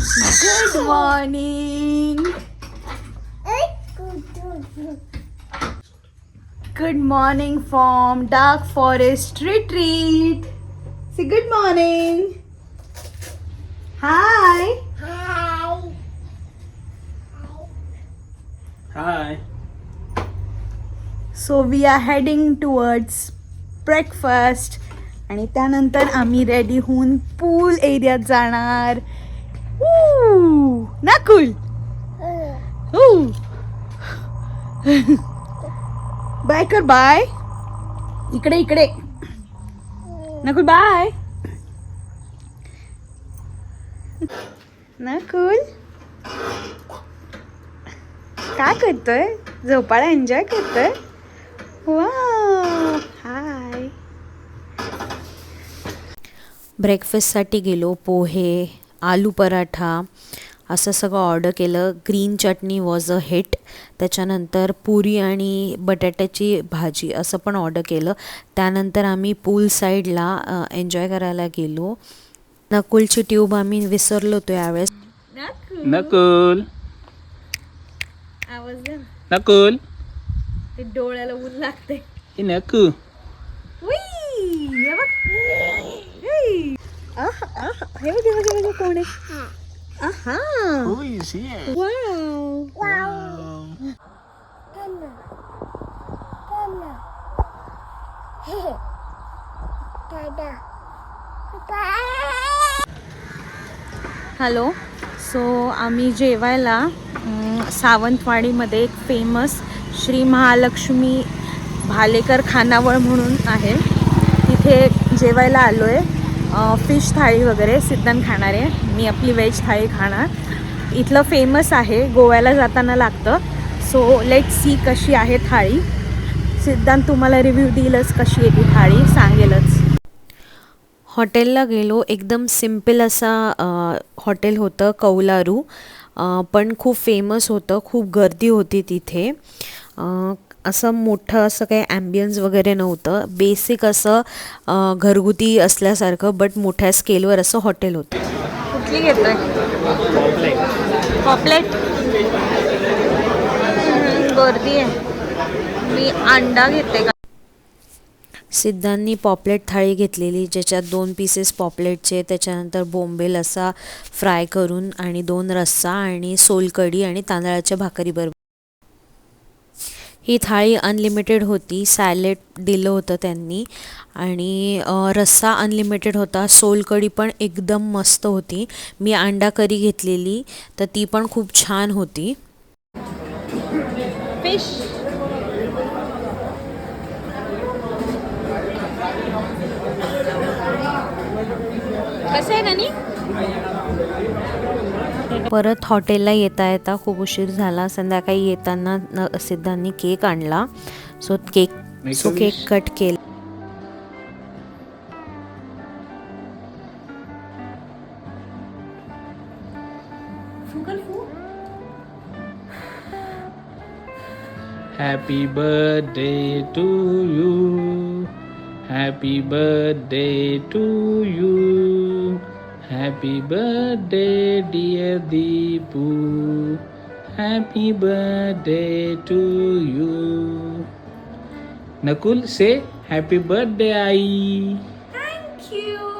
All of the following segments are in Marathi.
Good morning. Good morning from Dark Forest Retreat. Say good morning. Hi. Hi. So we are heading towards breakfast आणि त्यानंतर आम्ही रेडी होऊन पूल एरियात जाणार. नकुल बाय कर बाय. इकडे इकडे नकुल बाय. नकुल काय करतोय? झोपाळा एन्जॉय करतोय. वाव हाय. ब्रेकफास्टसाठी गेलो. पोहे, आलू पराठा असं सगळं ऑर्डर केलं. Green chutney was a hit. त्याच्यानंतर पुरी आणि बटाट्याची भाजी असं पण ऑर्डर केलं. त्यानंतर आम्ही पूल साईडला एन्जॉय करायला गेलो. नकुलची ट्यूब आम्ही विसरलो होतो यावेळेस. नकुल. आवाज दे. नकुल. ते डोळ्याला ऊन लागते. हे नकू. हे बघ. हे बघ कोण आहे? आहा. Who is here? Wow. Hello. So आम्ही जेवायला सावंतवाडीमध्ये एक फेमस श्री महालक्ष्मी भालेकर खानावळ म्हणून आहे, तिथे जेवायला आलो आहे. फिश थाळी वगैरे सिद्धांत खाणार आहे, मी आपली व्हेज थाळी खाणार. इथलं फेमस आहे, गोव्याला जाताना लागतं. सो लेट सी कशी आहे थाळी. सिद्धांत तुम्हाला रिव्ह्यू देईलच कशी आहे ती थाळी, सांगेलच. हॉटेलला गेलो. एकदम सिम्पल असा हॉटेल होतं, कौलारू. पण खूप फेमस होतं. खूप गर्दी होती तिथे. असं मोठं असं काही ॲम्बियन्स वगैरे नव्हतं. बेसिक असं घरगुती असल्यासारखं बट मोठ्या स्केलवर असं हॉटेल होतं. कुठली घेतोय? पॉपलेट. गर्दी आहे. मी अंडा घेते का? सिद्धांनी पॉपलेट थाळी घेतलेली, ज्याच्यात 2 पीसेस पॉपलेटचे, त्याच्यानंतर बोंबेल असा फ्राय करून आणि 2 रस्सा आणि सोलकढी आणि तांदळाच्या भाकरीबरोबर. ही थाळी अनलिमिटेड होती. सॅलेड दिलं होतं त्यांनी आणि रस्सा अनलिमिटेड होता. सोलकढी पण एकदम मस्त होती. मी अंडा करी घेतलेली तर ती पण खूप छान होती. फिश. कसं आहे नानी? परत हॉटेलला येता येता खूप उशीर झाला. संध्याकाळी येताना सिद्धांनी केक आणला. सो केक कट केला. Happy birthday to you. Happy birthday to you. Happy birthday dear Deepu. Happy birthday to you. Nakul, say happy birthday I. Thank you.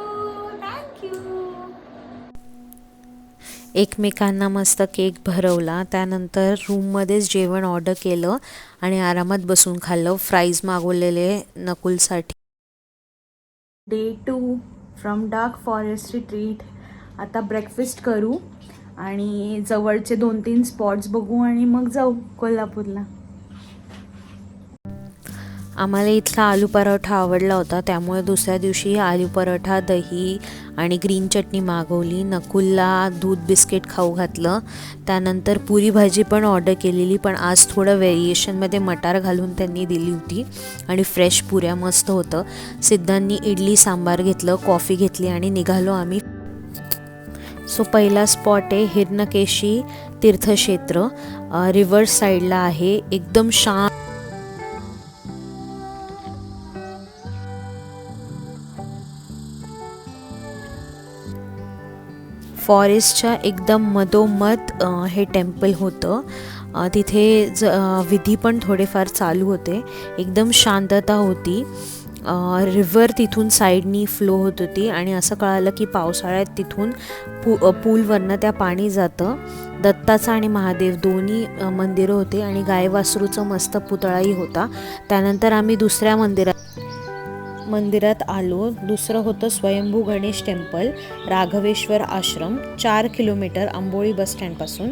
एकमेकांना मस्त केक भरवला. त्यानंतर रूममध्येच जेवण ऑर्डर केलं आणि आरामात बसून खाल्लं. फ्राईज मागवलेले नकुलसाठी. Day 2 from dark forest retreat. आता ब्रेकफास्ट करू आणि जवळचे 2-3 स्पॉट्स बघू आणि मग जाऊ कोल्हापूरला. आम्हाला इथला आलू पराठा आवडला होता, त्यामुळे दुसऱ्या दिवशी आलू पराठा, दही आणि ग्रीन चटणी मागवली. नकुलला दूध बिस्किट खाऊ घातलं. त्यानंतर पुरी भाजी पण ऑर्डर केलेली, पण आज थोडं व्हेरिएशनमध्ये मटार घालून त्यांनी दिली होती आणि फ्रेश पुऱ्या मस्त होतं. सिद्धांनी इडली सांबार घेतलं, कॉफी घेतली आणि निघालो आम्ही. सो पहिला स्पॉट आहे हिरण्यकेशी तीर्थक्षेत्र. रिव्हर्स साईडला आहे. एकदम शांत फॉरेस्टच्या एकदम मधोमध हे टेम्पल होतं. तिथे विधी पण थोडेफार चालू होते. एकदम शांतता होती. रिव्हर तिथून साईडनी फ्लो होत होती आणि असं कळालं की पावसाळ्यात तिथून पूलवरनं त्या पाणी जातं. दत्ताचं आणि महादेव दोन्ही मंदिरं होते आणि गाय वासरूचं मस्त पुतळाही होता. त्यानंतर आम्ही दुसऱ्या मंदिरात आलो. दुसरं होतं स्वयंभू गणेश टेम्पल, राघवेश्वर आश्रम, 4 किलोमीटर आंबोळी बसस्टँडपासून.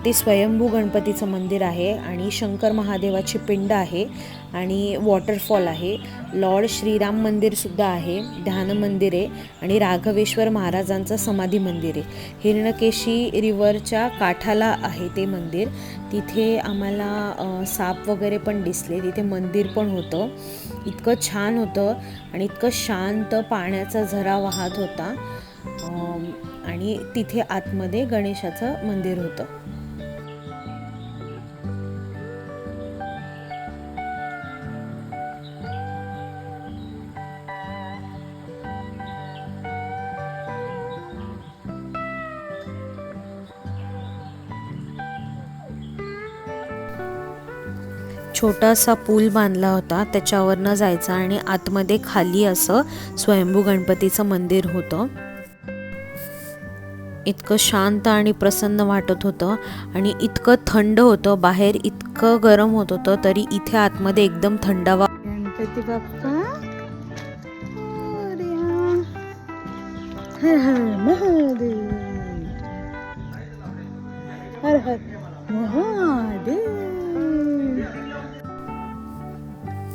ते स्वयंभू गणपतीचं मंदिर आहे आणि शंकर महादेवाची पिंड आहे आणि वॉटरफॉल आहे. लॉर्ड श्रीराम मंदिरसुद्धा आहे, ध्यान मंदिर आहे आणि राघवेश्वर महाराजांचं समाधी मंदिर आहे. हिरण्यकेशी रिव्हरच्या काठाला आहे ते मंदिर. तिथे आम्हाला साप वगैरे पण दिसले. तिथे मंदिर पण होतं. इतकं छान होतं आणि इतकं शांत पाण्याचा झरा वाहत होता आणि तिथे आतमध्ये गणेशाचं मंदिर होतं. छोटासा पूल बांधला होता, त्याच्यावरनं जायचं आणि आतमध्ये खाली असं स्वयंभू गणपतीचं मंदिर होतं. इतकं शांत आणि प्रसन्न वाटत होतं आणि इतकं थंड होतं. बाहेर इतकं गरम होत होतं तरी इथे आतमध्ये एकदम थंडावा. गणपती बाप्पा हर हर महादेव, हर हर महादेव.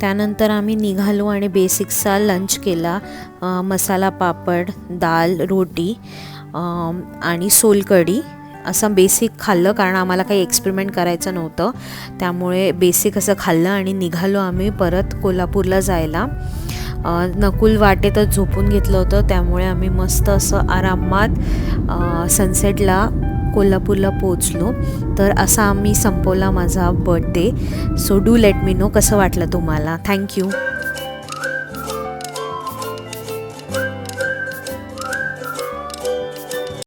त्यानंतर आम्ही निघालो आणि बेसिक्सचा लंच केला. मसाला पापड, दाल, रोटी आणि सोलकढी असं बेसिक खाल्लं, कारण आम्हाला काही एक्सपेरिमेंट करायचं नव्हतं. त्यामुळे बेसिक असं खाल्लं आणि निघालो आम्ही परत कोल्हापूरला जायला. नकुल वाटेतच झोपून घेतलं होतं, त्यामुळे आम्ही मस्त असं आरामात सनसेटला कोल्हापूरला पोचलो. तर असा आम्ही संपवला माझा birthday. So do let me know कसं वाटलं तुम्हाला. थँक्यू.